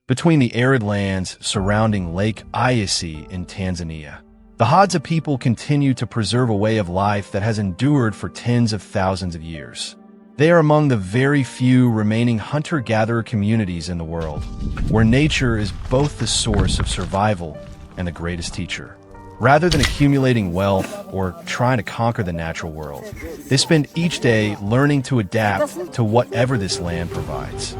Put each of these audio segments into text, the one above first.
Between the arid lands surrounding Lake Eyasi in Tanzania, the Hadza people continue to preserve a way of life that has endured for tens of thousands of years. They are among the very few remaining hunter-gatherer communities in the world, where nature is both the source of survival and the greatest teacher. Rather than accumulating wealth or trying to conquer the natural world, they spend each day learning to adapt to whatever this land provides.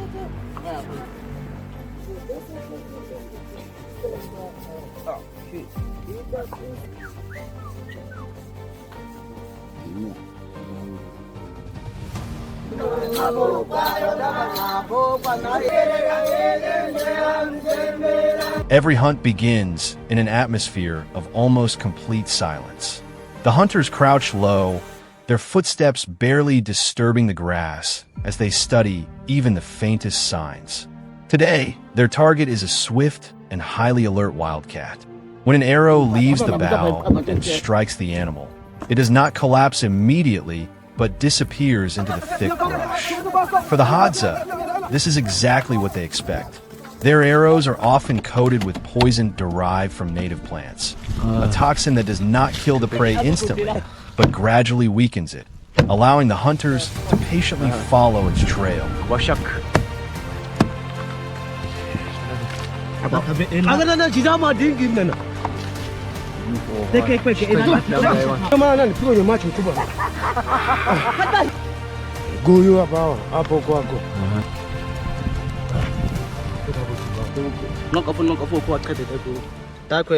Every hunt begins in an atmosphere of almost complete silence. The hunters crouch low, their footsteps barely disturbing the grass as they study even the faintest signs. Today, their target is a swift and highly alert wildcat. When an arrow leaves the bow and strikes the animal, it does not collapse immediately, but disappears into the thick brush. For the Hadza, this is exactly what they expect. Their arrows are often coated with poison derived from native plants, a toxin that does not kill the prey instantly, but gradually weakens it, allowing the hunters to patiently follow its trail.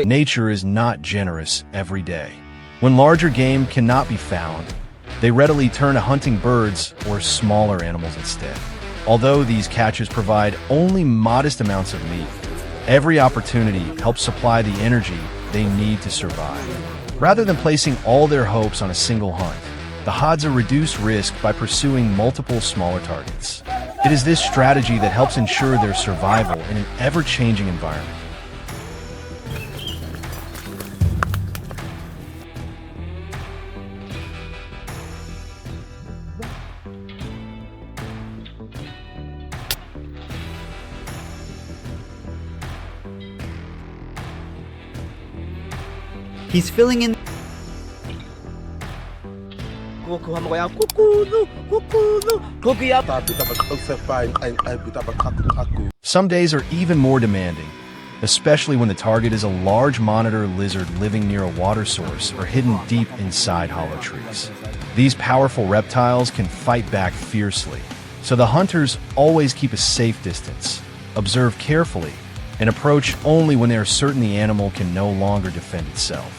Nature is not generous every day. When larger game cannot be found, they readily turn to hunting birds or smaller animals instead. Although these catches provide only modest amounts of meat, every opportunity helps supply the energy they need to survive. Rather than placing all their hopes on a single hunt, the Hadza reduce risk by pursuing multiple smaller targets. It is this strategy that helps ensure their survival in an ever-changing environment. He's filling in. Some days are even more demanding, especially when the target is a large monitor lizard living near a water source or hidden deep inside hollow trees. These powerful reptiles can fight back fiercely, so the hunters always keep a safe distance, observe carefully, and approach only when they are certain the animal can no longer defend itself.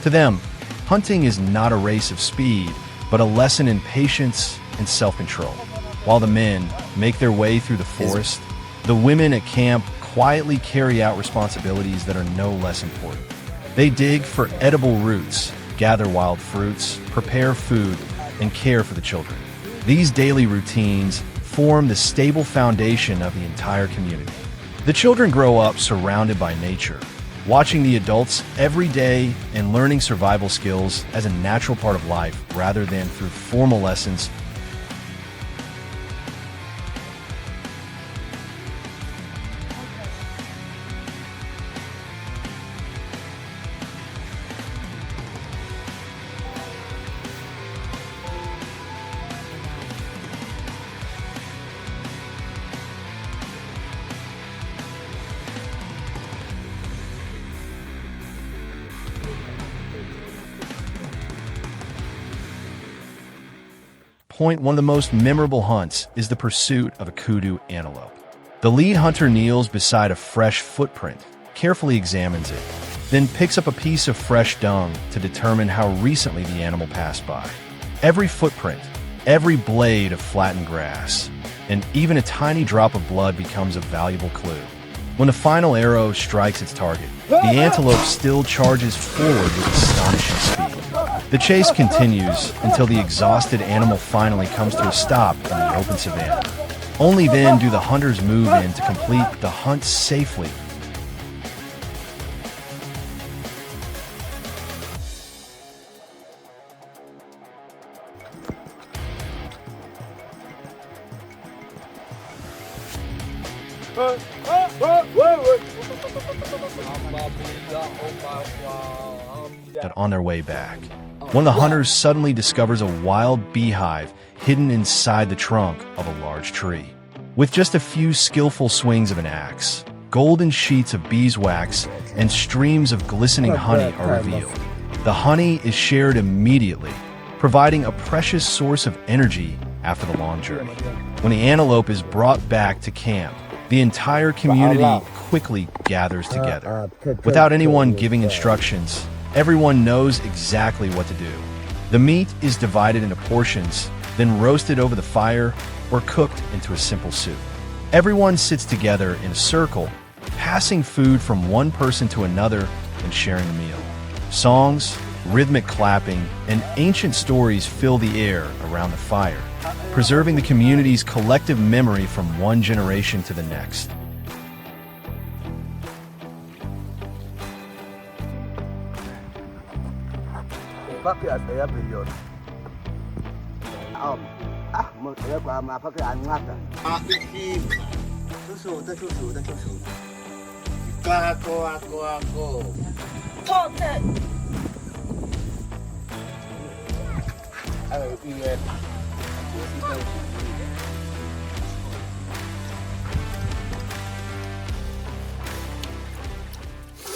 To them, hunting is not a race of speed, but a lesson in patience and self-control. While the men make their way through the forest, the women at camp quietly carry out responsibilities that are no less important. They dig for edible roots, gather wild fruits, prepare food, and care for the children. These daily routines form the stable foundation of the entire community. The children grow up surrounded by nature, watching the adults every day and learning survival skills as a natural part of life rather than through formal lessons. One of the most memorable hunts is the pursuit of a kudu antelope. The lead hunter kneels beside a fresh footprint, carefully examines it, then picks up a piece of fresh dung to determine how recently the animal passed by. Every footprint, every blade of flattened grass, and even a tiny drop of blood becomes a valuable clue. When the final arrow strikes its target, the antelope still charges forward with astonishing speed. The chase continues until the exhausted animal finally comes to a stop in the open savanna. Only then do the hunters move in to complete the hunt safely. On their way back, one of the hunters suddenly discovers a wild beehive hidden inside the trunk of a large tree. With just a few skillful swings of an axe, golden sheets of beeswax and streams of glistening honey are revealed. The honey is shared immediately, providing a precious source of energy after the long journey. When the antelope is brought back to camp, the entire community quickly gathers together. Without anyone giving instructions, everyone knows exactly what to do. The meat is divided into portions, then roasted over the fire or cooked into a simple soup. Everyone sits together in a circle, passing food from one person to another and sharing the meal. Songs, rhythmic clapping, and ancient stories fill the air around the fire, preserving the community's collective memory from one generation to the next.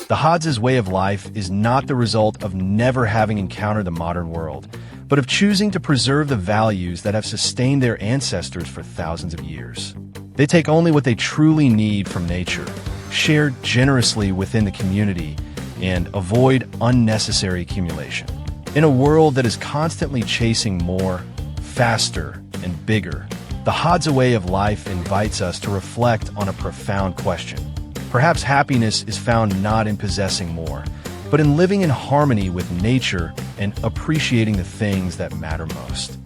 The Hadza's way of life is not the result of never having encountered the modern world, but of choosing to preserve the values that have sustained their ancestors for thousands of years. They take only what they truly need from nature, share generously within the community, and avoid unnecessary accumulation. In a world that is constantly chasing more, faster, and bigger, the Hadza way of life invites us to reflect on a profound question. Perhaps happiness is found not in possessing more, but in living in harmony with nature and appreciating the things that matter most.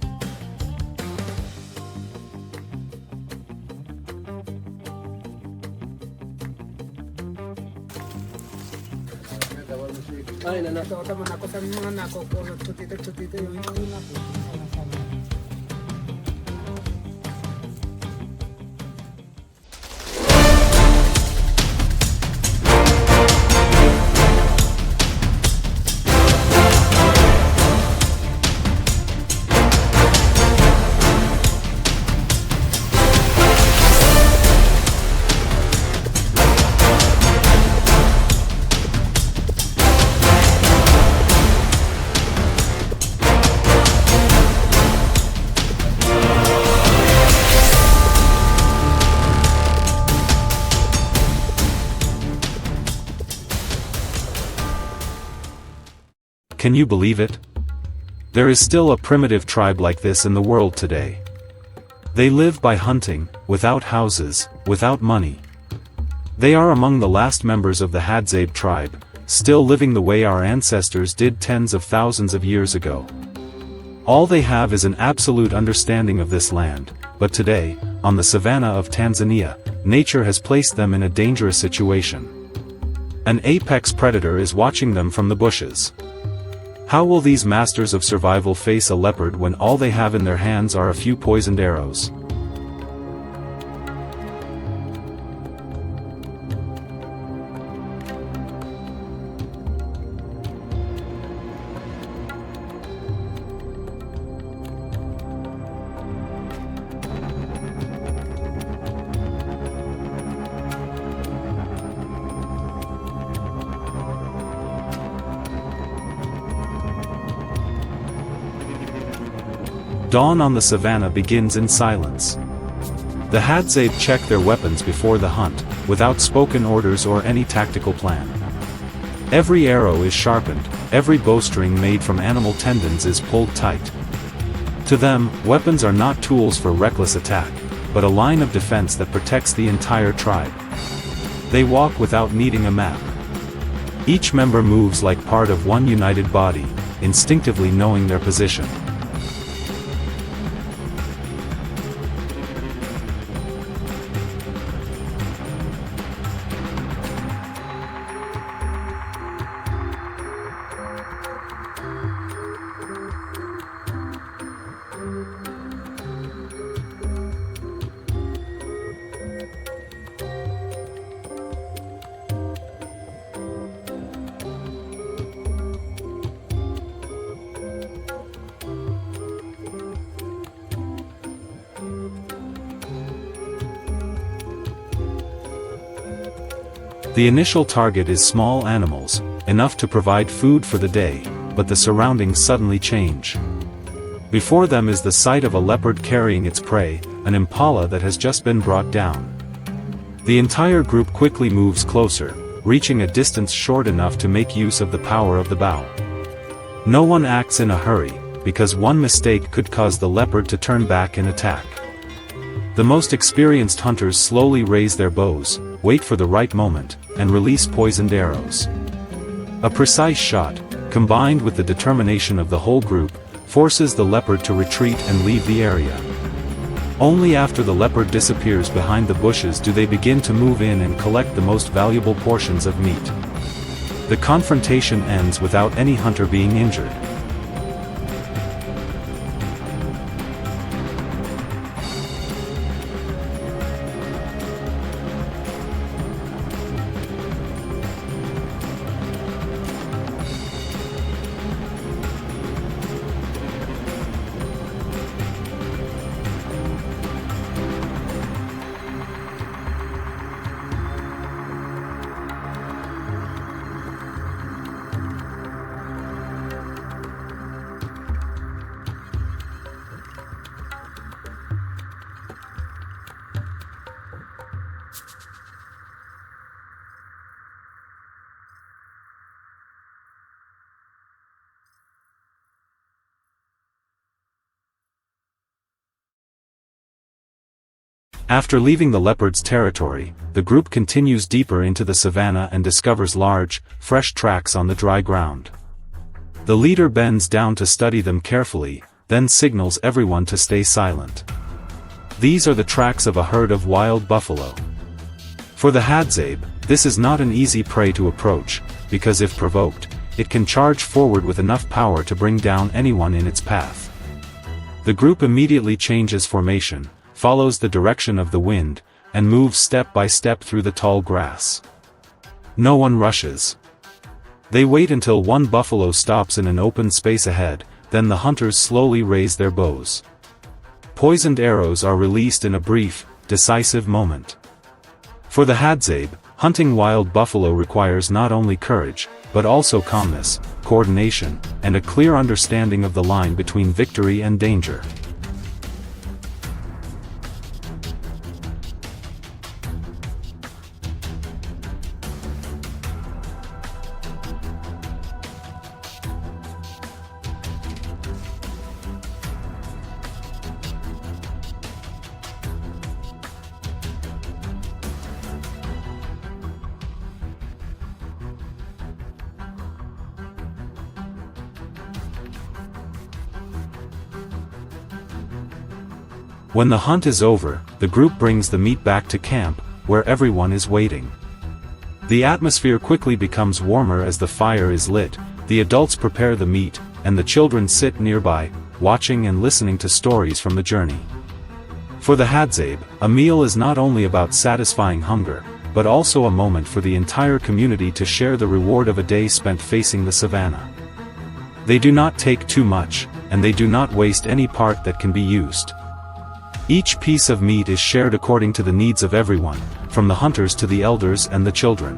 Can you believe it? There is still a primitive tribe like this in the world today. They live by hunting, without houses, without money. They are among the last members of the Hadzabe tribe, still living the way our ancestors did tens of thousands of years ago. All they have is an absolute understanding of this land, but today, on the savanna of Tanzania, nature has placed them in a dangerous situation. An apex predator is watching them from the bushes. How will these masters of survival face a leopard when all they have in their hands are a few poisoned arrows? Dawn on the savanna begins in silence. The Hadzabe check their weapons before the hunt, without spoken orders or any tactical plan. Every arrow is sharpened, every bowstring made from animal tendons is pulled tight. To them, weapons are not tools for reckless attack, but a line of defense that protects the entire tribe. They walk without needing a map. Each member moves like part of one united body, instinctively knowing their position. The initial target is small animals, enough to provide food for the day, but the surroundings suddenly change. Before them is the sight of a leopard carrying its prey, an impala that has just been brought down. The entire group quickly moves closer, reaching a distance short enough to make use of the power of the bow. No one acts in a hurry, because one mistake could cause the leopard to turn back and attack. The most experienced hunters slowly raise their bows, wait for the right moment, and release poisoned arrows. A precise shot, combined with the determination of the whole group, forces the leopard to retreat and leave the area. Only after the leopard disappears behind the bushes do they begin to move in and collect the most valuable portions of meat. The confrontation ends without any hunter being injured. After leaving the leopard's territory, the group continues deeper into the savanna and discovers large, fresh tracks on the dry ground. The leader bends down to study them carefully, then signals everyone to stay silent. These are the tracks of a herd of wild buffalo. For the Hadzabe, this is not an easy prey to approach, because if provoked, it can charge forward with enough power to bring down anyone in its path. The group immediately changes formation, follows the direction of the wind, and moves step by step through the tall grass. No one rushes. They wait until one buffalo stops in an open space ahead, then the hunters slowly raise their bows. Poisoned arrows are released in a brief, decisive moment. For the Hadzabe, hunting wild buffalo requires not only courage, but also calmness, coordination, and a clear understanding of the line between victory and danger. When the hunt is over, the group brings the meat back to camp, where everyone is waiting. The atmosphere quickly becomes warmer as the fire is lit, the adults prepare the meat, and the children sit nearby, watching and listening to stories from the journey. For the Hadzabe, a meal is not only about satisfying hunger, but also a moment for the entire community to share the reward of a day spent facing the savanna. They do not take too much, and they do not waste any part that can be used. Each piece of meat is shared according to the needs of everyone, from the hunters to the elders and the children.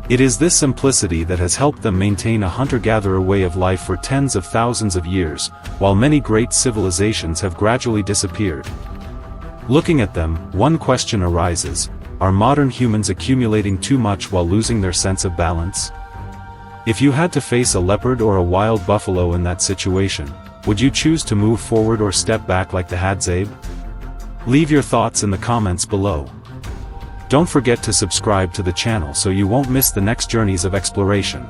It is this simplicity that has helped them maintain a hunter-gatherer way of life for tens of thousands of years, while many great civilizations have gradually disappeared. Looking at them, one question arises: are modern humans accumulating too much while losing their sense of balance? If you had to face a leopard or a wild buffalo in that situation, would you choose to move forward or step back like the Hadzabe? Leave your thoughts in the comments below. Don't forget to subscribe to the channel so you won't miss the next journeys of exploration.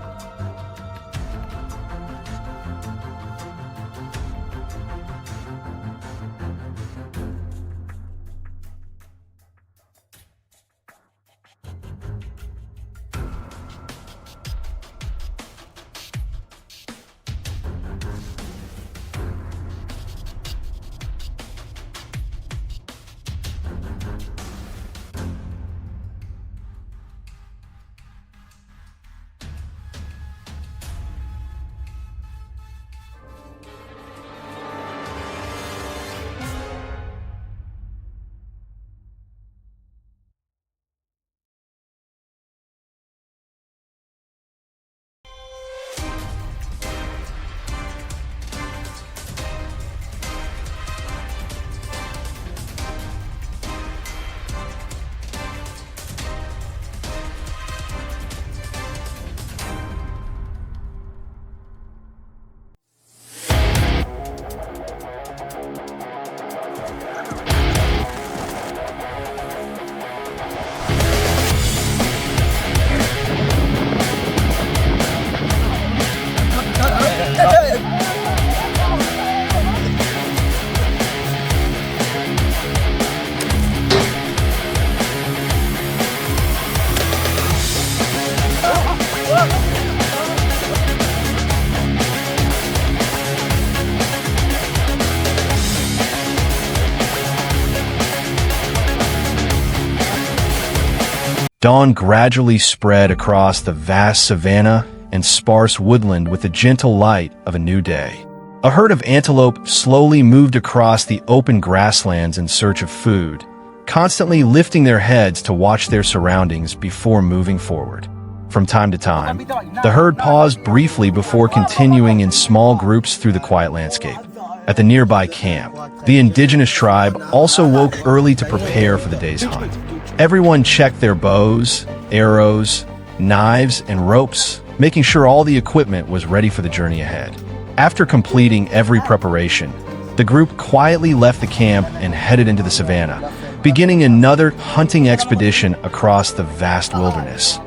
Dawn gradually spread across the vast savanna and sparse woodland with the gentle light of a new day. A herd of antelope slowly moved across the open grasslands in search of food, constantly lifting their heads to watch their surroundings before moving forward. From time to time, the herd paused briefly before continuing in small groups through the quiet landscape. At the nearby camp, the indigenous tribe also woke early to prepare for the day's hunt. Everyone checked their bows, arrows, knives, and ropes, making sure all the equipment was ready for the journey ahead. After completing every preparation, the group quietly left the camp and headed into the savanna, beginning another hunting expedition across the vast wilderness.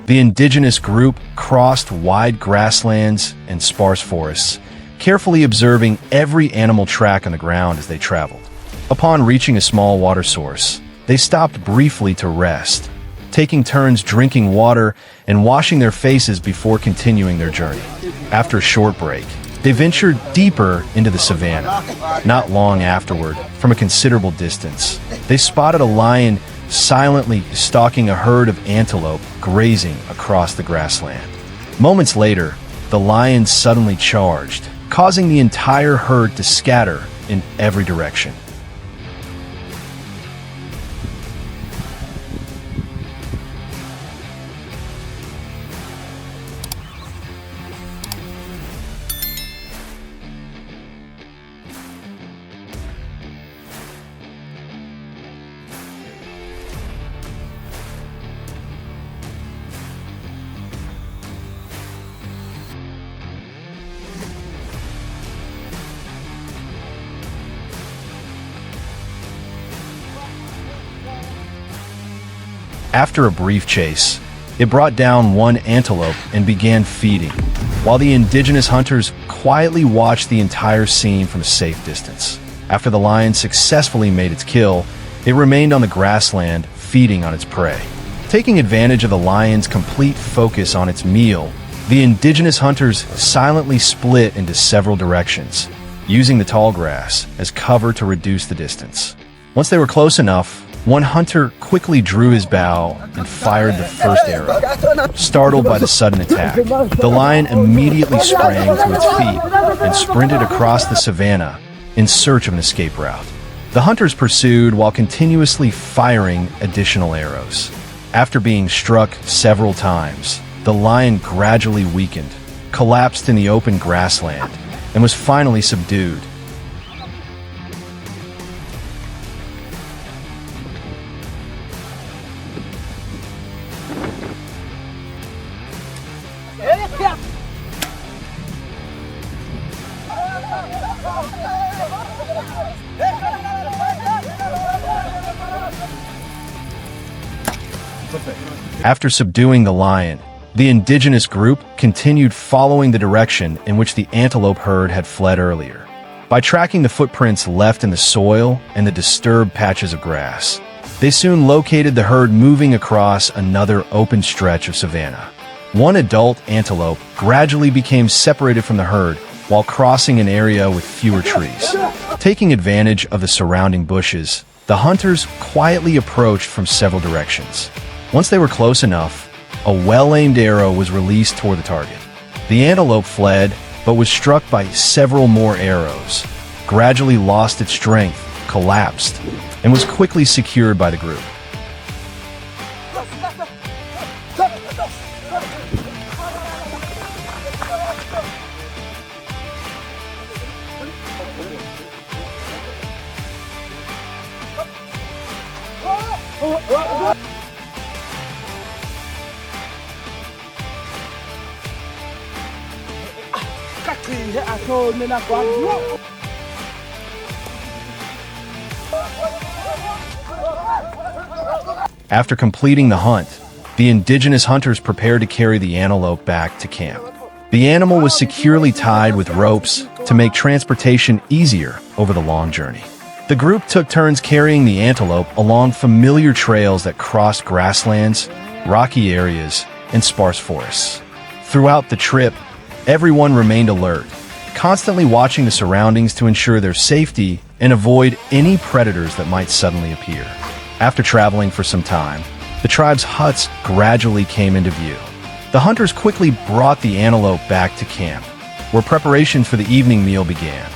The indigenous group crossed wide grasslands and sparse forests, carefully observing every animal track on the ground as they traveled. Upon reaching a small water source, they stopped briefly to rest, taking turns drinking water and washing their faces before continuing their journey. After a short break, they ventured deeper into the savanna. Not long afterward, from a considerable distance, they spotted a lion silently stalking a herd of antelope grazing across the grassland. Moments later, the lion suddenly charged, causing the entire herd to scatter in every direction. After a brief chase, it brought down one antelope and began feeding, while the indigenous hunters quietly watched the entire scene from a safe distance. After the lion successfully made its kill, it remained on the grassland, feeding on its prey. Taking advantage of the lion's complete focus on its meal, the indigenous hunters silently split into several directions, using the tall grass as cover to reduce the distance. Once they were close enough, one hunter quickly drew his bow and fired the first arrow. Startled by the sudden attack, the lion immediately sprang to its feet and sprinted across the savanna in search of an escape route. The hunters pursued while continuously firing additional arrows. After being struck several times, the lion gradually weakened, collapsed in the open grassland, and was finally subdued. After subduing the lion, the indigenous group continued following the direction in which the antelope herd had fled earlier. By tracking the footprints left in the soil and the disturbed patches of grass, they soon located the herd moving across another open stretch of savanna. One adult antelope gradually became separated from the herd while crossing an area with fewer trees. Taking advantage of the surrounding bushes, the hunters quietly approached from several directions. Once they were close enough, a well-aimed arrow was released toward the target. The antelope fled, but was struck by several more arrows, gradually lost its strength, collapsed, and was quickly secured by the group. After completing the hunt, the indigenous hunters prepared to carry the antelope back to camp. The animal was securely tied with ropes to make transportation easier over the long journey. The group took turns carrying the antelope along familiar trails that crossed grasslands, rocky areas, and sparse forests. Throughout the trip, everyone remained alert, constantly watching the surroundings to ensure their safety and avoid any predators that might suddenly appear. After traveling for some time, the tribe's huts gradually came into view. The hunters quickly brought the antelope back to camp, where preparation for the evening meal began.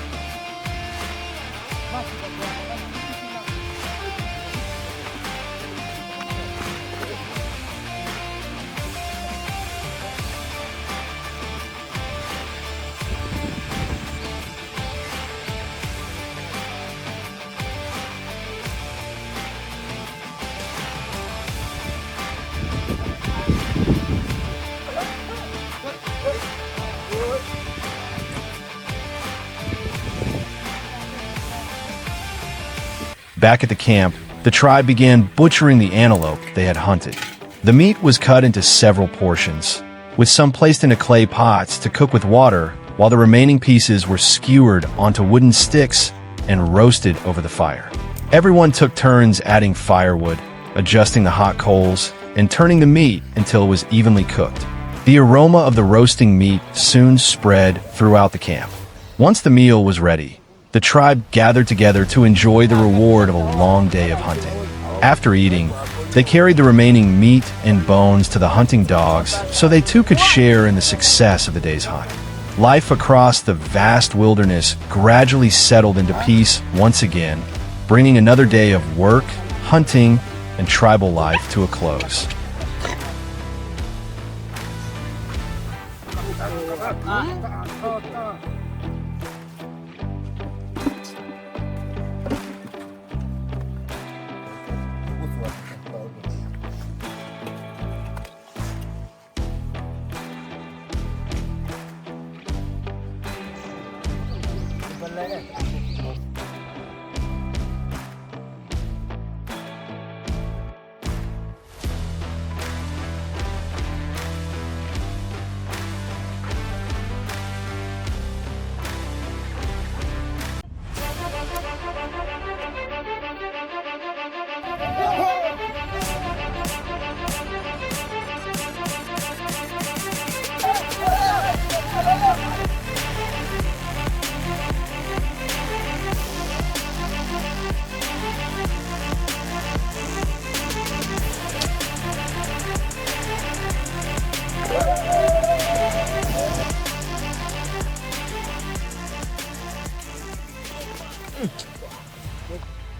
Back at the camp, the tribe began butchering the antelope they had hunted. The meat was cut into several portions, with some placed into clay pots to cook with water, while the remaining pieces were skewered onto wooden sticks and roasted over the fire. Everyone took turns adding firewood, adjusting the hot coals, and turning the meat until it was evenly cooked. The aroma of the roasting meat soon spread throughout the camp. Once the meal was ready, the tribe gathered together to enjoy the reward of a long day of hunting. After eating, they carried the remaining meat and bones to the hunting dogs so they too could share in the success of the day's hunt. Life across the vast wilderness gradually settled into peace once again, bringing another day of work, hunting, and tribal life to a close.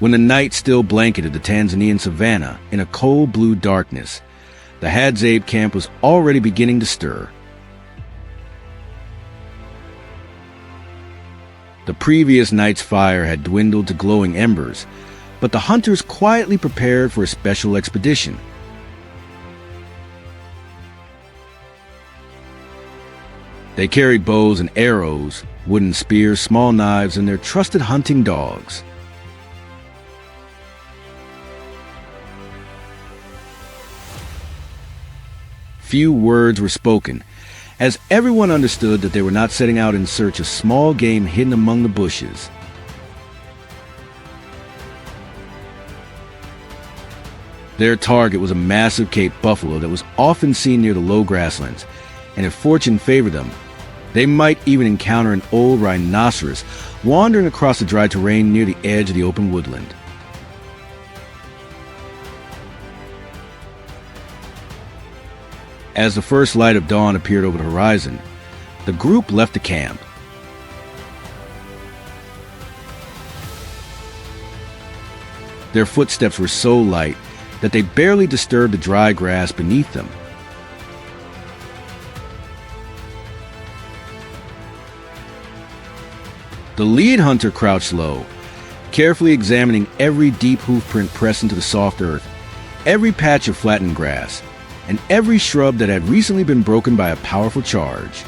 When the night still blanketed the Tanzanian savannah in a cold blue darkness, the Hadzabe camp was already beginning to stir. The previous night's fire had dwindled to glowing embers, but the hunters quietly prepared for a special expedition. They carried bows and arrows, wooden spears, small knives, and their trusted hunting dogs. Few words were spoken, as everyone understood that they were not setting out in search of small game hidden among the bushes. Their target was a massive Cape buffalo that was often seen near the low grasslands, and if fortune favored them, they might even encounter an old rhinoceros wandering across the dry terrain near the edge of the open woodland. As the first light of dawn appeared over the horizon, the group left the camp. Their footsteps were so light that they barely disturbed the dry grass beneath them. The lead hunter crouched low, carefully examining every deep hoof print pressed into the soft earth, every patch of flattened grass, and every shrub that had recently been broken by a powerful charge.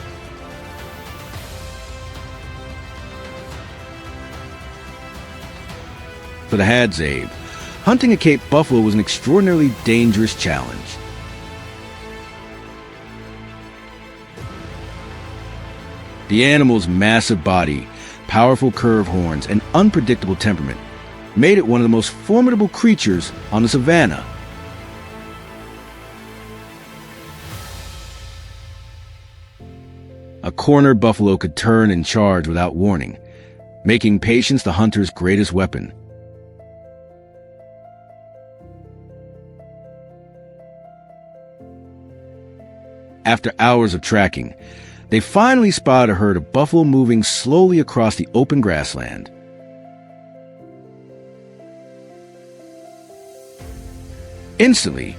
For the Hadzabe, hunting a Cape buffalo was an extraordinarily dangerous challenge. The animal's massive body, powerful curved horns, and unpredictable temperament made it one of the most formidable creatures on the savanna. A cornered buffalo could turn and charge without warning, making patience the hunter's greatest weapon. After hours of tracking, they finally spotted a herd of buffalo moving slowly across the open grassland. Instantly,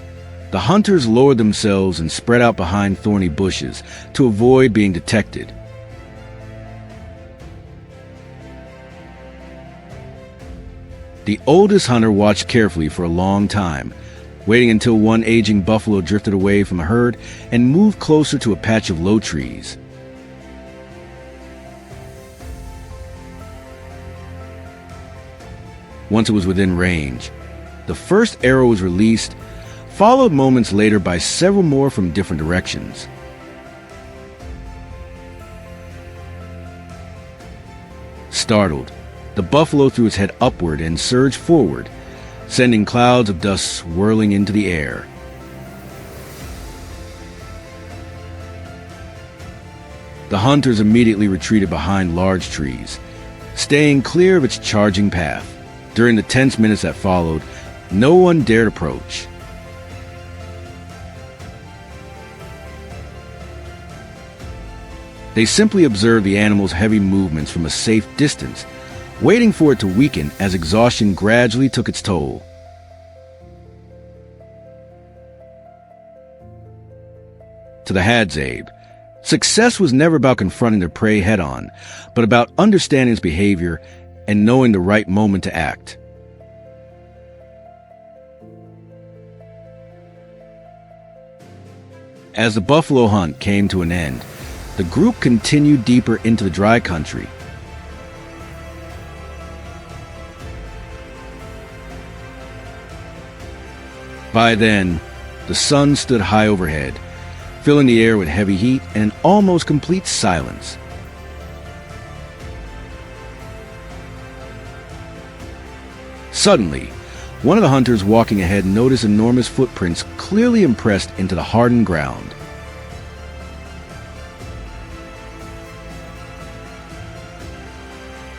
the hunters lowered themselves and spread out behind thorny bushes to avoid being detected. The oldest hunter watched carefully for a long time, waiting until one aging buffalo drifted away from the herd and moved closer to a patch of low trees. Once it was within range, the first arrow was released, followed moments later by several more from different directions. Startled, the buffalo threw its head upward and surged forward, sending clouds of dust swirling into the air. The hunters immediately retreated behind large trees, staying clear of its charging path. During the tense minutes that followed, no one dared approach. They simply observed the animal's heavy movements from a safe distance, waiting for it to weaken as exhaustion gradually took its toll. To the Hadzabe, success was never about confronting their prey head-on, but about understanding its behavior and knowing the right moment to act. As the buffalo hunt came to an end, the group continued deeper into the dry country. By then, the sun stood high overhead, filling the air with heavy heat and an almost complete silence. Suddenly, one of the hunters walking ahead noticed enormous footprints clearly impressed into the hardened ground.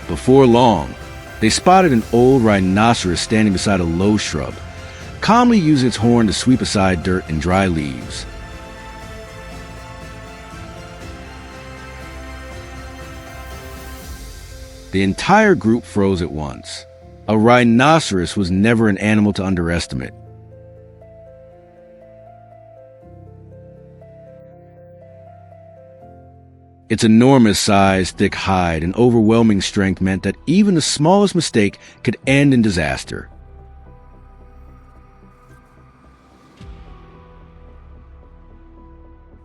Before long, they spotted an old rhinoceros standing beside a low shrub, calmly using its horn to sweep aside dirt and dry leaves. The entire group froze at once. A rhinoceros was never an animal to underestimate. Its enormous size, thick hide, and overwhelming strength meant that even the smallest mistake could end in disaster.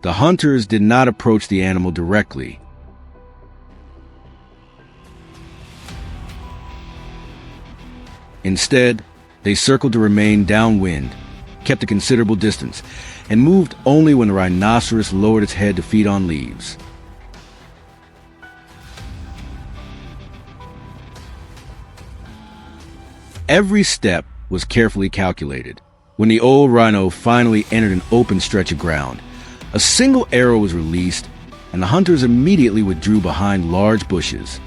The hunters did not approach the animal directly. Instead, they circled to remain downwind, kept a considerable distance, and moved only when the rhinoceros lowered its head to feed on leaves. Every step was carefully calculated. When the old rhino finally entered an open stretch of ground, a single arrow was released, and the hunters immediately withdrew behind large bushes.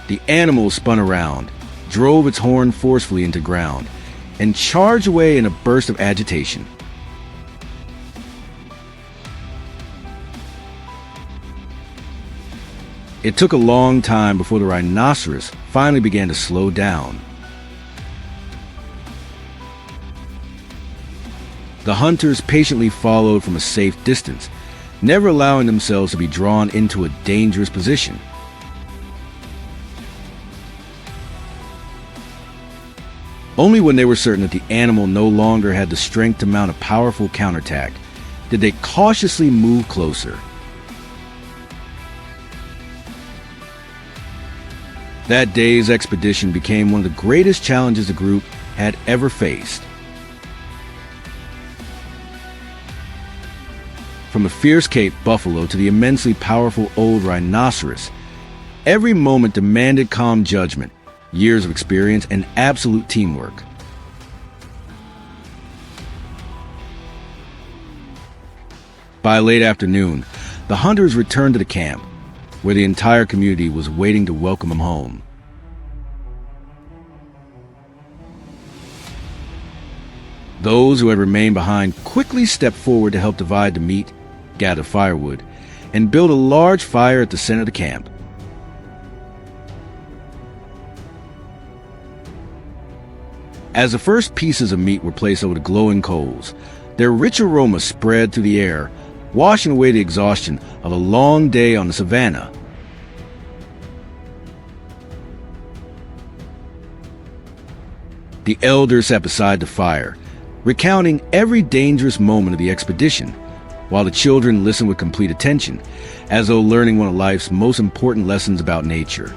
The animal spun around, drove its horn forcefully into ground, and charged away in a burst of agitation. It took a long time before the rhinoceros finally began to slow down. The hunters patiently followed from a safe distance, never allowing themselves to be drawn into a dangerous position. Only when they were certain that the animal no longer had the strength to mount a powerful counterattack did they cautiously move closer. That day's expedition became one of the greatest challenges the group had ever faced. From the fierce Cape buffalo to the immensely powerful old rhinoceros, every moment demanded calm judgment, years of experience, and absolute teamwork. By late afternoon, the hunters returned to the camp, where the entire community was waiting to welcome them home. Those who had remained behind quickly stepped forward to help divide the meat, gather firewood, and build a large fire at the center of the camp. As the first pieces of meat were placed over the glowing coals, their rich aroma spread through the air, washing away the exhaustion of a long day on the savannah. The elders sat beside the fire, recounting every dangerous moment of the expedition, while the children listened with complete attention, as though learning one of life's most important lessons about nature.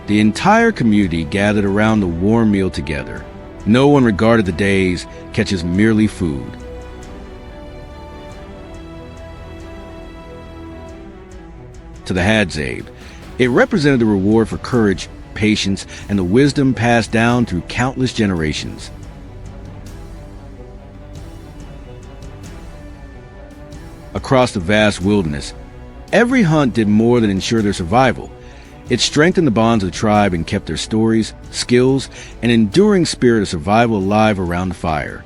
The entire community gathered around the warm meal together. No one regarded the day's catch as merely food. To the Hadzabe, it represented the reward for courage, patience, and the wisdom passed down through countless generations. Across the vast wilderness, every hunt did more than ensure their survival. It strengthened the bonds of the tribe and kept their stories, skills, and enduring spirit of survival alive around the fire.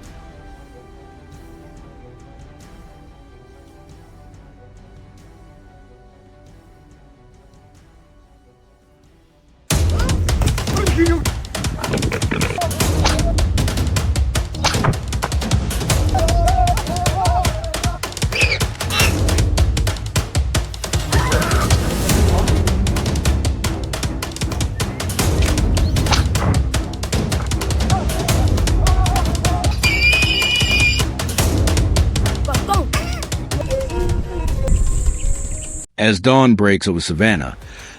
As dawn breaks over savannah,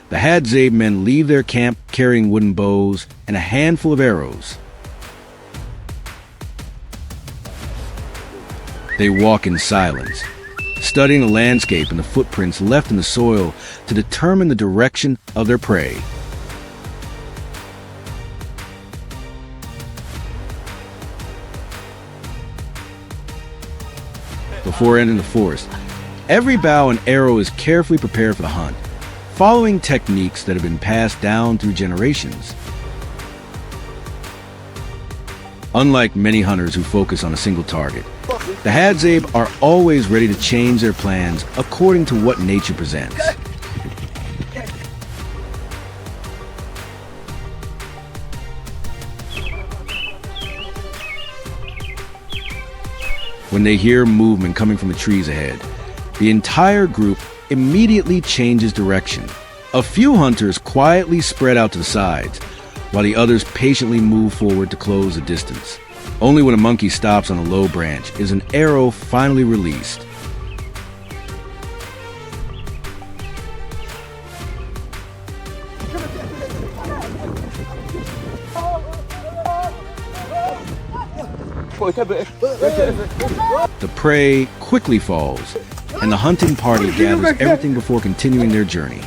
the Hadzabe men leave their camp carrying wooden bows and a handful of arrows. They walk in silence, studying the landscape and the footprints left in the soil to determine the direction of their prey. Before entering the forest, every bow and arrow is carefully prepared for the hunt, following techniques that have been passed down through generations. Unlike many hunters who focus on a single target, the Hadzabe are always ready to change their plans according to what nature presents. When they hear movement coming from the trees ahead, the entire group immediately changes direction. A few hunters quietly spread out to the sides, while the others patiently move forward to close the distance. Only when a monkey stops on a low branch is an arrow finally released. The prey quickly falls, and the hunting party gathers everything before continuing their journey.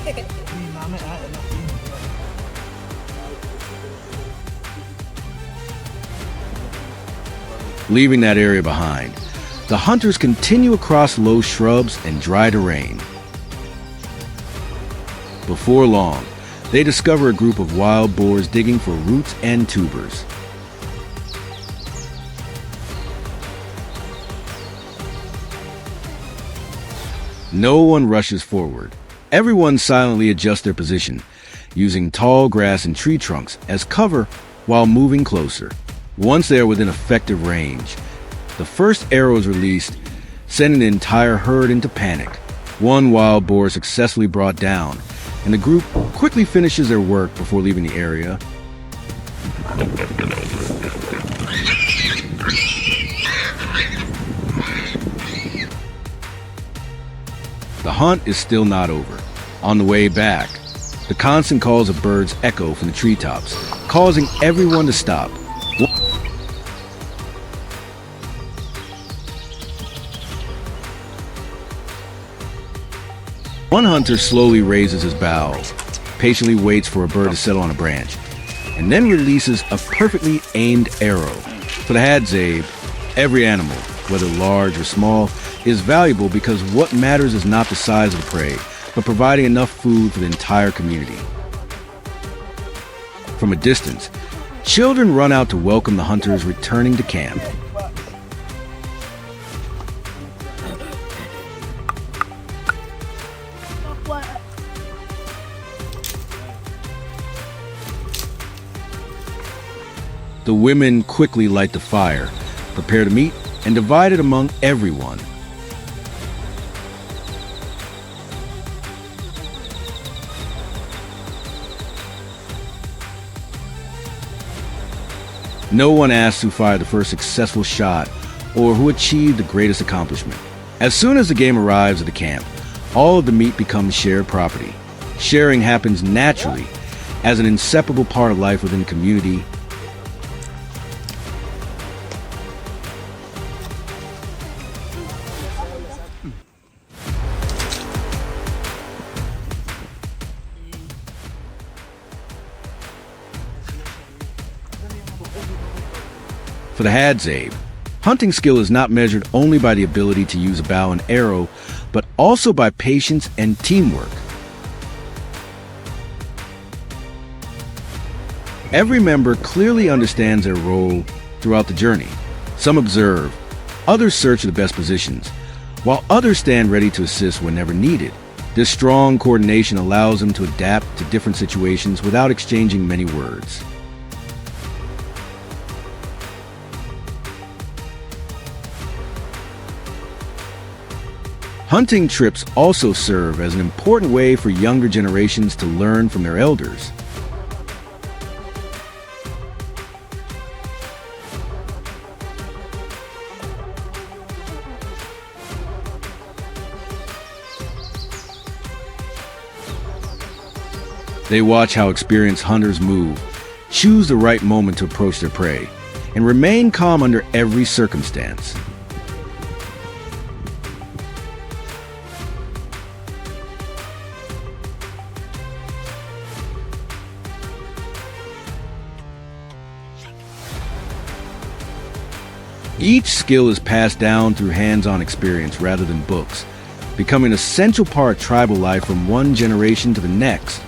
Leaving that area behind, the hunters continue across low shrubs and dry terrain. Before long, they discover a group of wild boars digging for roots and tubers. No one rushes forward. Everyone silently adjusts their position, using tall grass and tree trunks as cover while moving closer. Once they are within effective range, the first arrow is released, sending the entire herd into panic. One wild boar is successfully brought down, and the group quickly finishes their work before leaving the area. hunt is still not over. On the way back, the constant calls of birds echo from the treetops, causing everyone to stop. One hunter slowly raises his bow, patiently waits for a bird to settle on a branch, and then releases a perfectly aimed arrow. For the Hadzabe, every animal, whether large or small, is valuable because what matters is not the size of the prey, but providing enough food for the entire community. From a distance, children run out to welcome the hunters returning to camp. The women quickly light the fire, prepare the meat, and divide it among everyone. No one asks who fired the first successful shot or who achieved the greatest accomplishment. As soon as the game arrives at the camp, all of the meat becomes shared property. Sharing happens naturally as an inseparable part of life within the community. For the Hadzabe, hunting skill is not measured only by the ability to use a bow and arrow, but also by patience and teamwork. Every member clearly understands their role throughout the journey. Some observe, others search for the best positions, while others stand ready to assist whenever needed. This strong coordination allows them to adapt to different situations without exchanging many words. Hunting trips also serve as an important way for younger generations to learn from their elders. They watch how experienced hunters move, choose the right moment to approach their prey, and remain calm under every circumstance. Each skill is passed down through hands-on experience rather than books, becoming an essential part of tribal life from one generation to the next.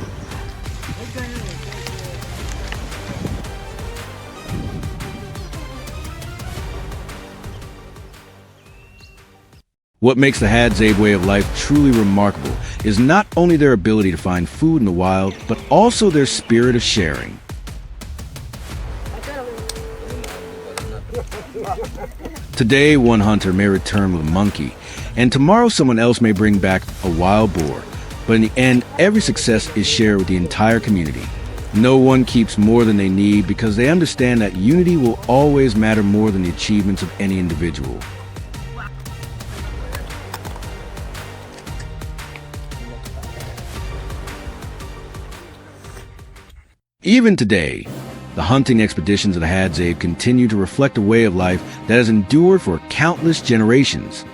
What makes the Hadzabe way of life truly remarkable is not only their ability to find food in the wild, but also their spirit of sharing. Today, one hunter may return with a monkey, and tomorrow someone else may bring back a wild boar. But in the end, every success is shared with the entire community. No one keeps more than they need because they understand that unity will always matter more than the achievements of any individual. Even today, the hunting expeditions of the Hadzabe continue to reflect a way of life that has endured for countless generations.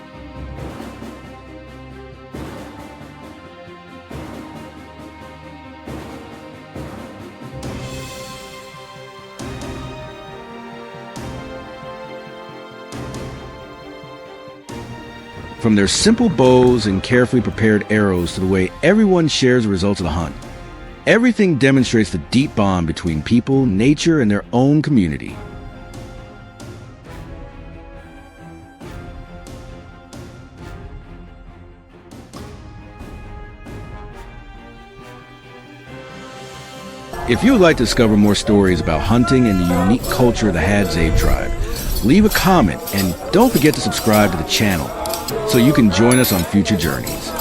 From their simple bows and carefully prepared arrows to the way everyone shares the results of the hunt, everything demonstrates the deep bond between people, nature, and their own community. If you would like to discover more stories about hunting and the unique culture of the Hadzabe tribe, leave a comment and don't forget to subscribe to the channel so you can join us on future journeys.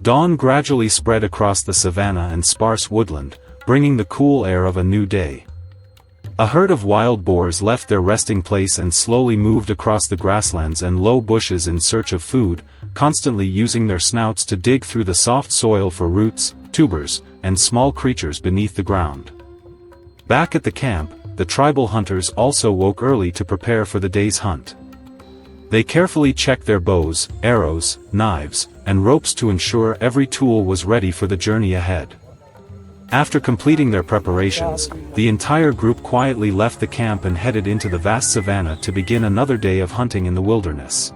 Dawn gradually spread across the savanna and sparse woodland, bringing the cool air of a new day. A herd of wild boars left their resting place and slowly moved across the grasslands and low bushes in search of food, constantly using their snouts to dig through the soft soil for roots, tubers, and small creatures beneath the ground. Back at the camp, the tribal hunters also woke early to prepare for the day's hunt. They carefully checked their bows, arrows, knives, and ropes to ensure every tool was ready for the journey ahead. After completing their preparations, the entire group quietly left the camp and headed into the vast savanna to begin another day of hunting in the wilderness.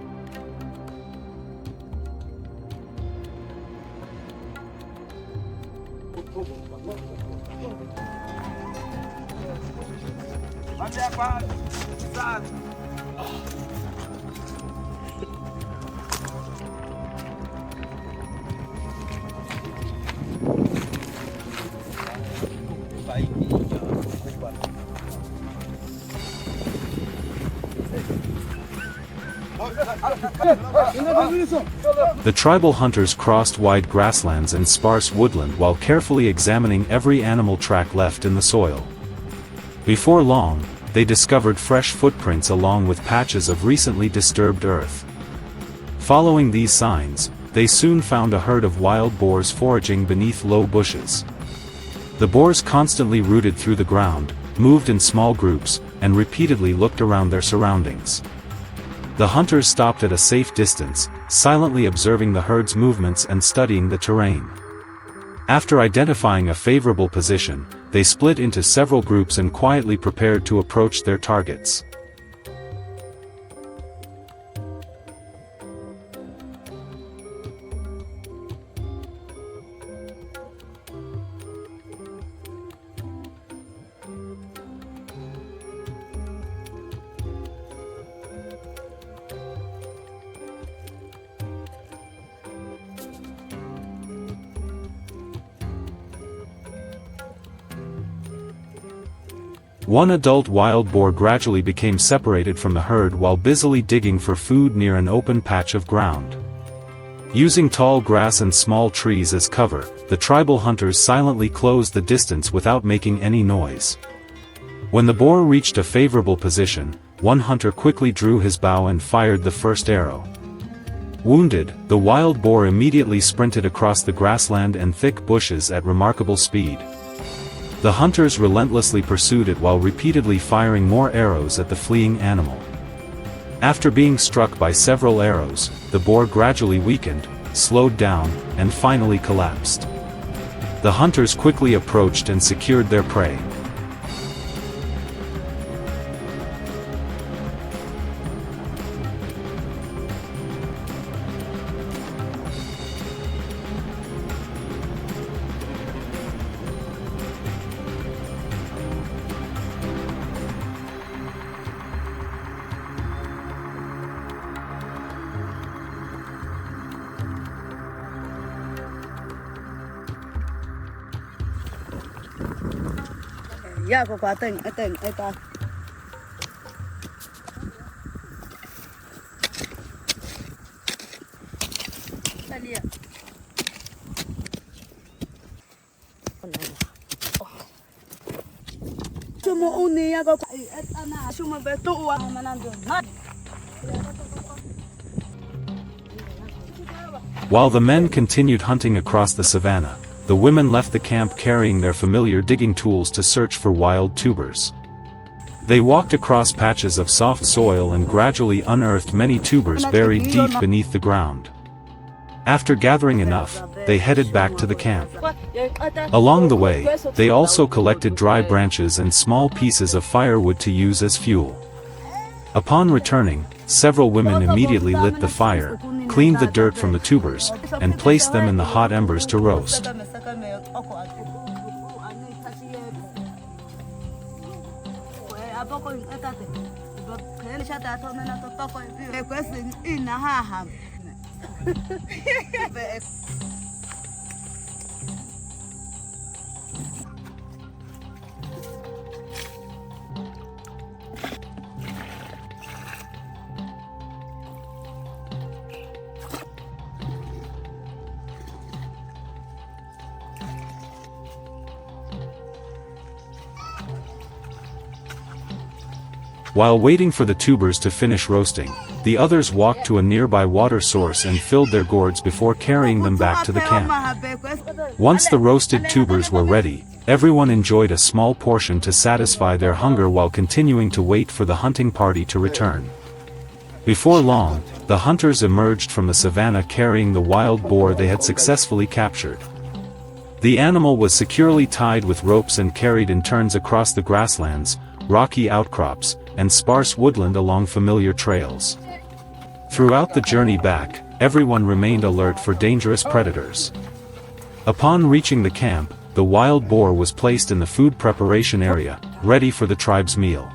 The tribal hunters crossed wide grasslands and sparse woodland while carefully examining every animal track left in the soil. Before long, they discovered fresh footprints along with patches of recently disturbed earth. Following these signs, they soon found a herd of wild boars foraging beneath low bushes. The boars constantly rooted through the ground, moved in small groups, and repeatedly looked around their surroundings. The hunters stopped at a safe distance, silently observing the herd's movements and studying the terrain. After identifying a favorable position, they split into several groups and quietly prepared to approach their targets. One adult wild boar gradually became separated from the herd while busily digging for food near an open patch of ground. Using tall grass and small trees as cover, the tribal hunters silently closed the distance without making any noise. When the boar reached a favorable position, one hunter quickly drew his bow and fired the first arrow. Wounded, the wild boar immediately sprinted across the grassland and thick bushes at remarkable speed. The hunters relentlessly pursued it while repeatedly firing more arrows at the fleeing animal. After being struck by several arrows, the boar gradually weakened, slowed down, and finally collapsed. The hunters quickly approached and secured their prey. Yeah, go I think. While the men continued hunting across the savanna, the women left the camp carrying their familiar digging tools to search for wild tubers. They walked across patches of soft soil and gradually unearthed many tubers buried deep beneath the ground. After gathering enough, they headed back to the camp. Along the way, they also collected dry branches and small pieces of firewood to use as fuel. Upon returning, several women immediately lit the fire, cleaned the dirt from the tubers, and placed them in the hot embers to roast. While waiting for the tubers to finish roasting, the others walked to a nearby water source and filled their gourds before carrying them back to the camp. Once the roasted tubers were ready, everyone enjoyed a small portion to satisfy their hunger while continuing to wait for the hunting party to return. Before long, the hunters emerged from the savannah carrying the wild boar they had successfully captured. The animal was securely tied with ropes and carried in turns across the grasslands, rocky outcrops, and sparse woodland along familiar trails. Throughout the journey back, everyone remained alert for dangerous predators. Upon reaching the camp, the wild boar was placed in the food preparation area, ready for the tribe's meal.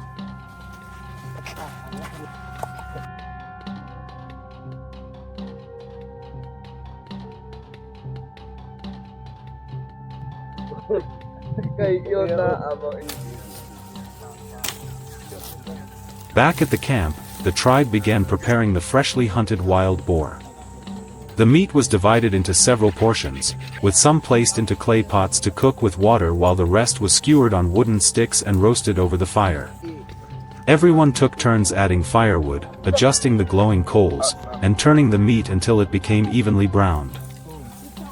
Back at the camp, the tribe began preparing the freshly hunted wild boar. The meat was divided into several portions, with some placed into clay pots to cook with water while the rest was skewered on wooden sticks and roasted over the fire. Everyone took turns adding firewood, adjusting the glowing coals, and turning the meat until it became evenly browned.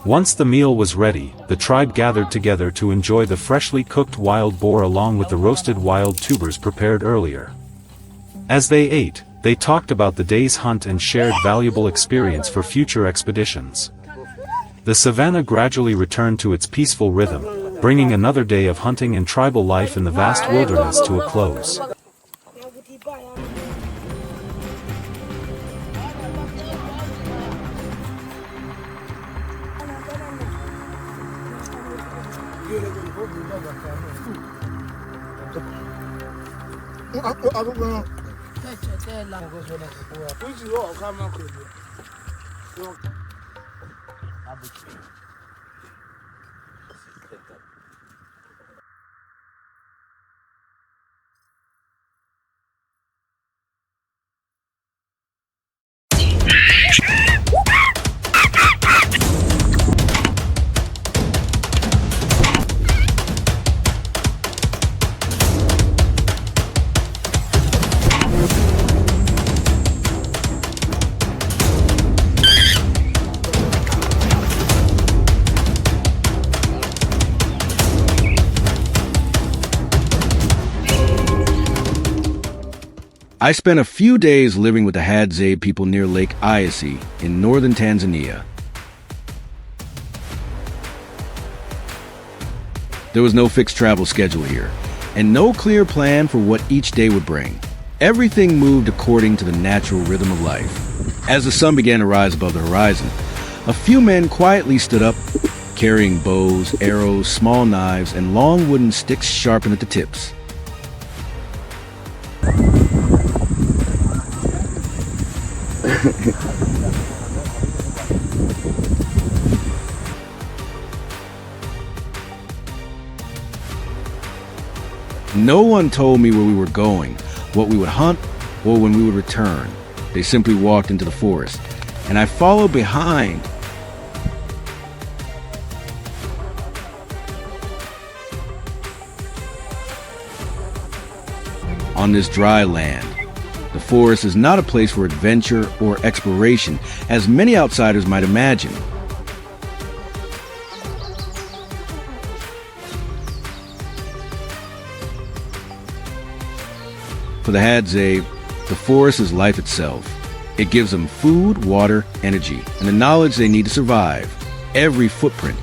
Once the meal was ready, the tribe gathered together to enjoy the freshly cooked wild boar along with the roasted wild tubers prepared earlier. As they ate, they talked about the day's hunt and shared valuable experience for future expeditions. The savannah gradually returned to its peaceful rhythm, bringing another day of hunting and tribal life in the vast wilderness to a close. I spent a few days living with the Hadzabe people near Lake Eyasi in northern Tanzania. There was no fixed travel schedule here, and no clear plan for what each day would bring. Everything moved according to the natural rhythm of life. As the sun began to rise above the horizon, a few men quietly stood up, carrying bows, arrows, small knives, and long wooden sticks sharpened at the tips. No one told me where we were going, what we would hunt, or when we would return. They simply walked into the forest, and I followed behind. On this dry land, the forest is not a place for adventure or exploration, as many outsiders might imagine. For the Hadzabe, the forest is life itself. It gives them food, water, energy, and the knowledge they need to survive. Every footprint,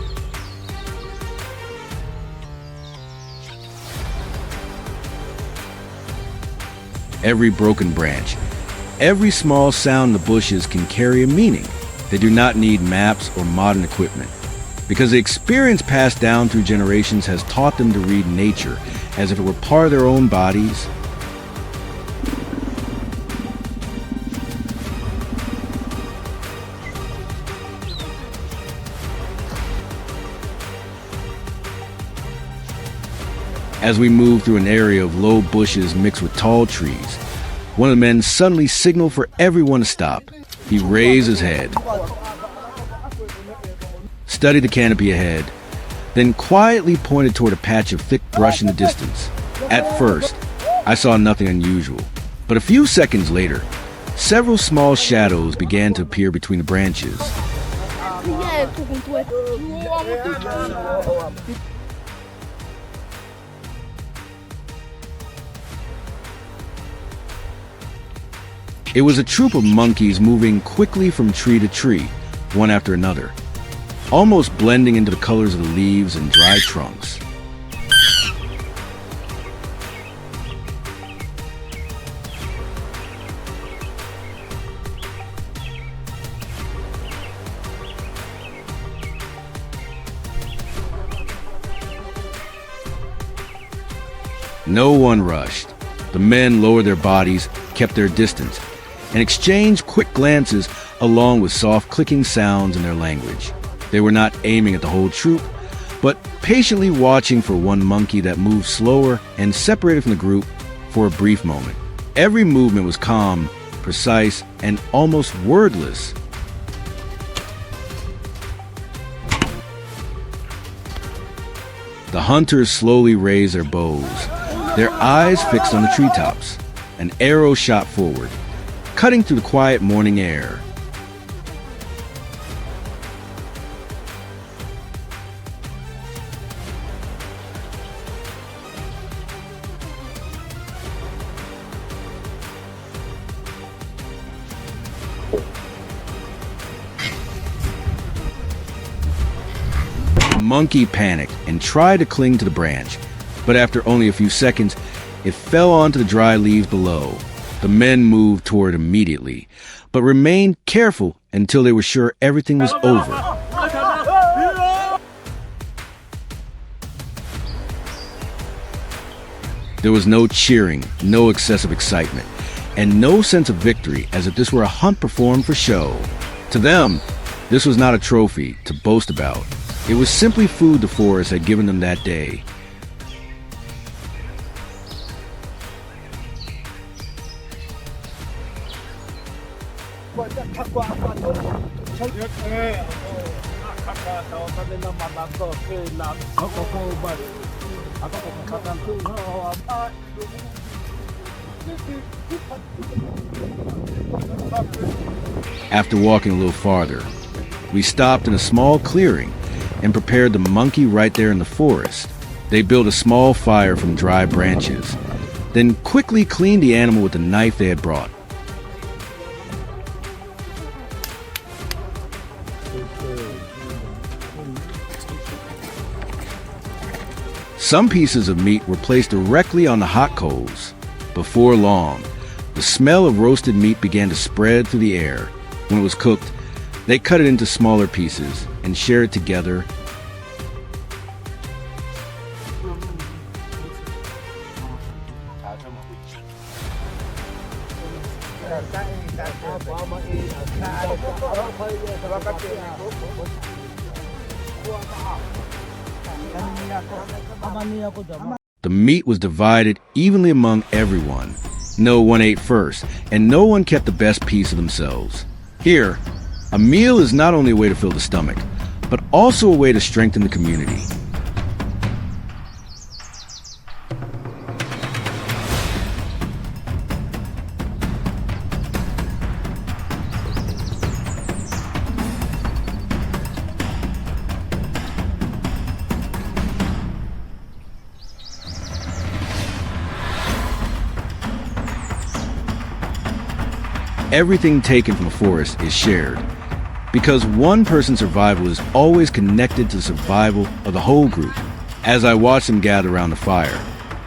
every broken branch, every small sound in the bushes can carry a meaning. They do not need maps or modern equipment, because the experience passed down through generations has taught them to read nature as if it were part of their own bodies. As we moved through an area of low bushes mixed with tall trees, one of the men suddenly signaled for everyone to stop. He raised his head, studied the canopy ahead, then quietly pointed toward a patch of thick brush in the distance. At first, I saw nothing unusual. But a few seconds later, several small shadows began to appear between the branches. It was a troop of monkeys moving quickly from tree to tree, one after another, almost blending into the colors of the leaves and dry trunks. No one rushed. The men lowered their bodies, kept their distance, and exchanged quick glances along with soft clicking sounds in their language. They were not aiming at the whole troop, but patiently watching for one monkey that moved slower and separated from the group for a brief moment. Every movement was calm, precise, and almost wordless. The hunters slowly raised their bows, their eyes fixed on the treetops. An arrow shot forward, cutting through the quiet morning air. The monkey panicked and tried to cling to the branch, but after only a few seconds, it fell onto the dry leaves below. The men moved toward it immediately, but remained careful until they were sure everything was over. There was no cheering, no excessive excitement, and no sense of victory, as if this were a hunt performed for show. To them, this was not a trophy to boast about. It was simply food the forest had given them that day. After walking a little farther, we stopped in a small clearing and prepared the monkey right there in the forest. They built a small fire from dry branches, then quickly cleaned the animal with the knife they had brought. Some pieces of meat were placed directly on the hot coals. Before long, the smell of roasted meat began to spread through the air. When it was cooked, they cut it into smaller pieces and shared it together. The meat was divided evenly among everyone. No one ate first, and no one kept the best piece of themselves. Here, a meal is not only a way to fill the stomach, but also a way to strengthen the community. Everything taken from a forest is shared, because one person's survival is always connected to the survival of the whole group. As I watched them gather around the fire,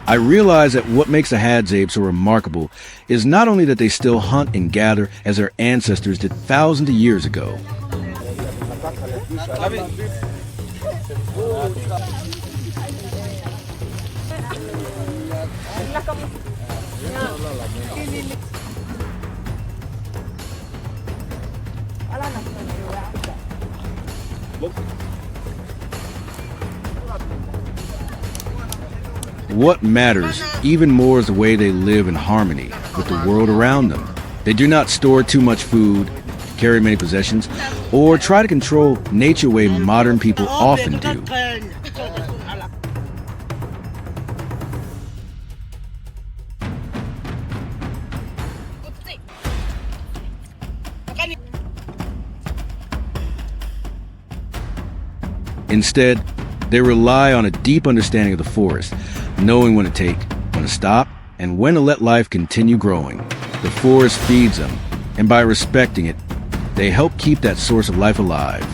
I realized that what makes the Hadzabe so remarkable is not only that they still hunt and gather as their ancestors did thousands of years ago. What matters even more is the way they live in harmony with the world around them. They do not store too much food, carry many possessions, or try to control nature the way modern people often do. Instead, they rely on a deep understanding of the forest, knowing when to take, when to stop, and when to let life continue growing. The forest feeds them, and by respecting it, they help keep that source of life alive.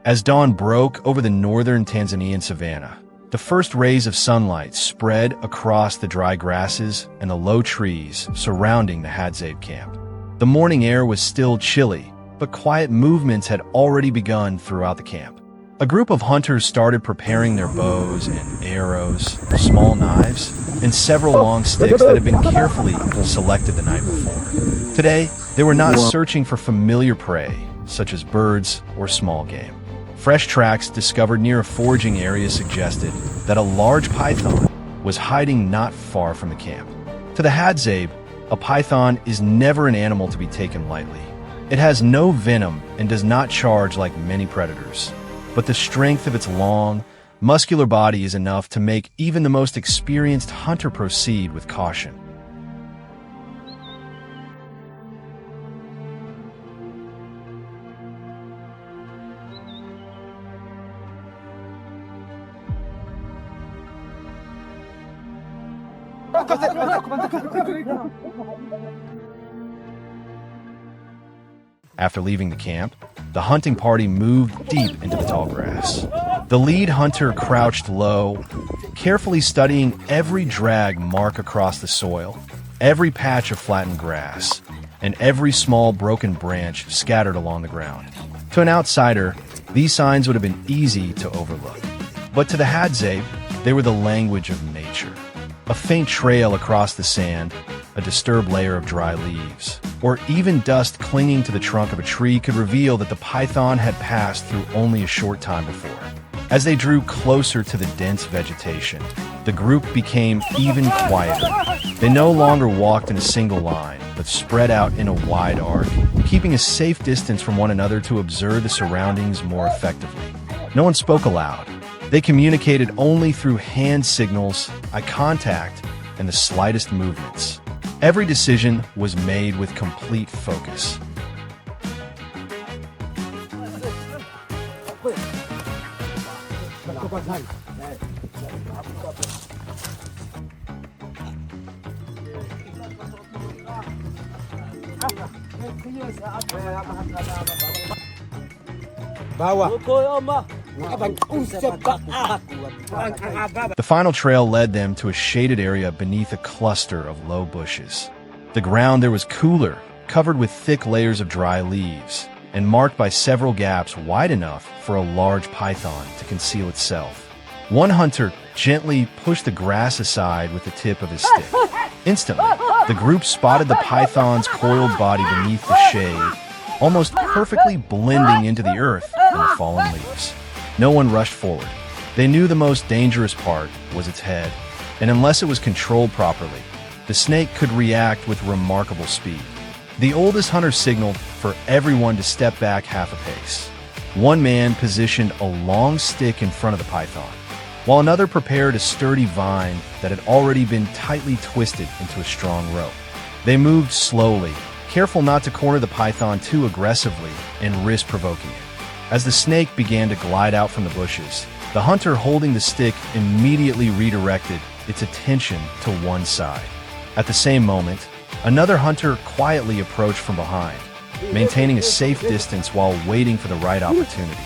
As dawn broke over the northern Tanzanian savanna, the first rays of sunlight spread across the dry grasses and the low trees surrounding the Hadzabe camp. The morning air was still chilly, but quiet movements had already begun throughout the camp. A group of hunters started preparing their bows and arrows, small knives, and several long sticks that had been carefully selected the night before. Today, they were not searching for familiar prey, such as birds or small game. Fresh tracks discovered near a foraging area suggested that a large python was hiding not far from the camp. To the Hadzabe, a python is never an animal to be taken lightly. It has no venom and does not charge like many predators. But the strength of its long, muscular body is enough to make even the most experienced hunter proceed with caution. After leaving the camp, the hunting party moved deep into the tall grass. The lead hunter crouched low, carefully studying every drag mark across the soil, every patch of flattened grass, and every small broken branch scattered along the ground. To an outsider, these signs would have been easy to overlook. But to the Hadzabe, they were the language of nature. A faint trail across the sand, a disturbed layer of dry leaves, or even dust clinging to the trunk of a tree could reveal that the python had passed through only a short time before. As they drew closer to the dense vegetation, the group became even quieter. They no longer walked in a single line, but spread out in a wide arc, keeping a safe distance from one another to observe the surroundings more effectively. No one spoke aloud. They communicated only through hand signals, eye contact, and the slightest movements. Every decision was made with complete focus. The final trail led them to a shaded area beneath a cluster of low bushes. The ground there was cooler, covered with thick layers of dry leaves, and marked by several gaps wide enough for a large python to conceal itself. One hunter gently pushed the grass aside with the tip of his stick. Instantly, the group spotted the python's coiled body beneath the shade, almost perfectly blending into the earth and the fallen leaves. No one rushed forward. They knew the most dangerous part was its head, and unless it was controlled properly, the snake could react with remarkable speed. The oldest hunter signaled for everyone to step back half a pace. One man positioned a long stick in front of the python, while another prepared a sturdy vine that had already been tightly twisted into a strong rope. They moved slowly, careful not to corner the python too aggressively and risk provoking it. As the snake began to glide out from the bushes, the hunter holding the stick immediately redirected its attention to one side. At the same moment, another hunter quietly approached from behind, maintaining a safe distance while waiting for the right opportunity.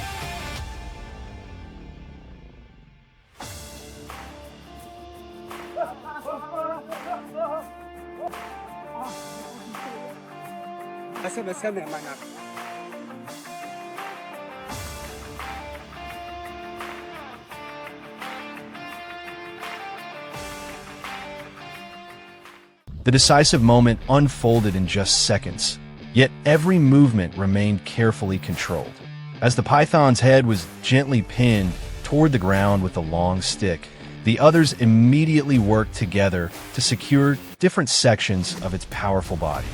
The decisive moment unfolded in just seconds, yet every movement remained carefully controlled. As the python's head was gently pinned toward the ground with a long stick, the others immediately worked together to secure different sections of its powerful body.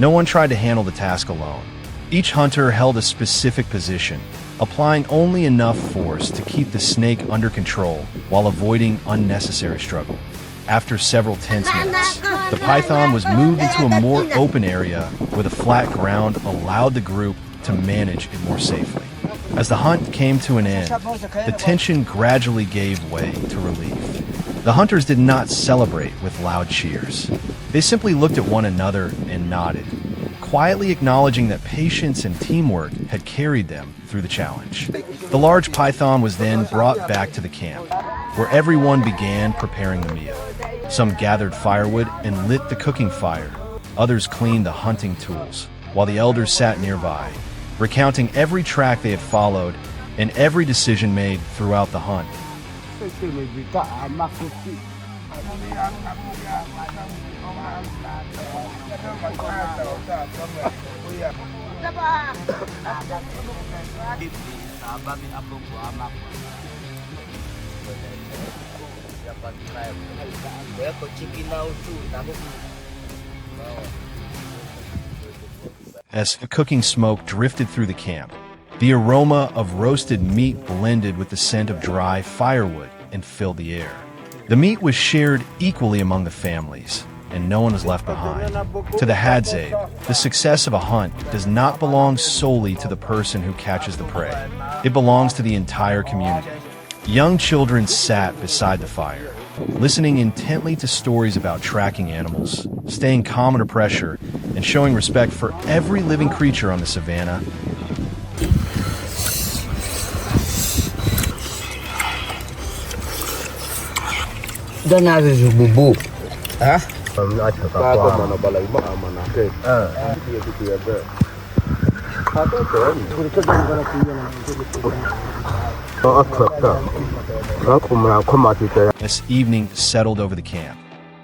No one tried to handle the task alone. Each hunter held a specific position, applying only enough force to keep the snake under control while avoiding unnecessary struggle. After several tense minutes, the python was moved into a more open area where the flat ground allowed the group to manage it more safely. As the hunt came to an end, the tension gradually gave way to relief. The hunters did not celebrate with loud cheers. They simply looked at one another and nodded, quietly acknowledging that patience and teamwork had carried them through the challenge. The large python was then brought back to the camp, where everyone began preparing the meal. Some gathered firewood and lit the cooking fire. Others cleaned the hunting tools, while the elders sat nearby, recounting every track they had followed and every decision made throughout the hunt. As cooking smoke drifted through the camp, the aroma of roasted meat blended with the scent of dry firewood and filled the air. The meat was shared equally among the families, and no one was left behind. To the Hadzabe, the success of a hunt does not belong solely to the person who catches the prey. It belongs to the entire community. Young children sat beside the fire, listening intently to stories about tracking animals, staying calm under pressure, and showing respect for every living creature on the savannah. As evening settled over the camp,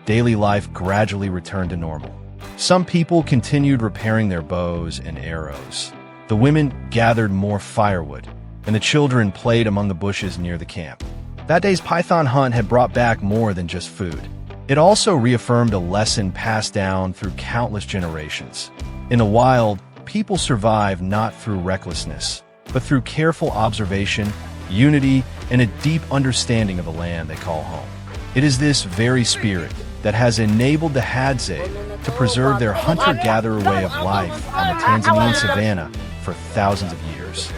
daily life gradually returned to normal. Some people continued repairing their bows and arrows. The women gathered more firewood, and the children played among the bushes near the camp. That day's python hunt had brought back more than just food. It also reaffirmed a lesson passed down through countless generations. In the wild, people survive not through recklessness, but through careful observation, unity, and a deep understanding of the land they call home. It is this very spirit that has enabled the Hadzabe to preserve their hunter-gatherer way of life on the Tanzanian savannah for thousands of years.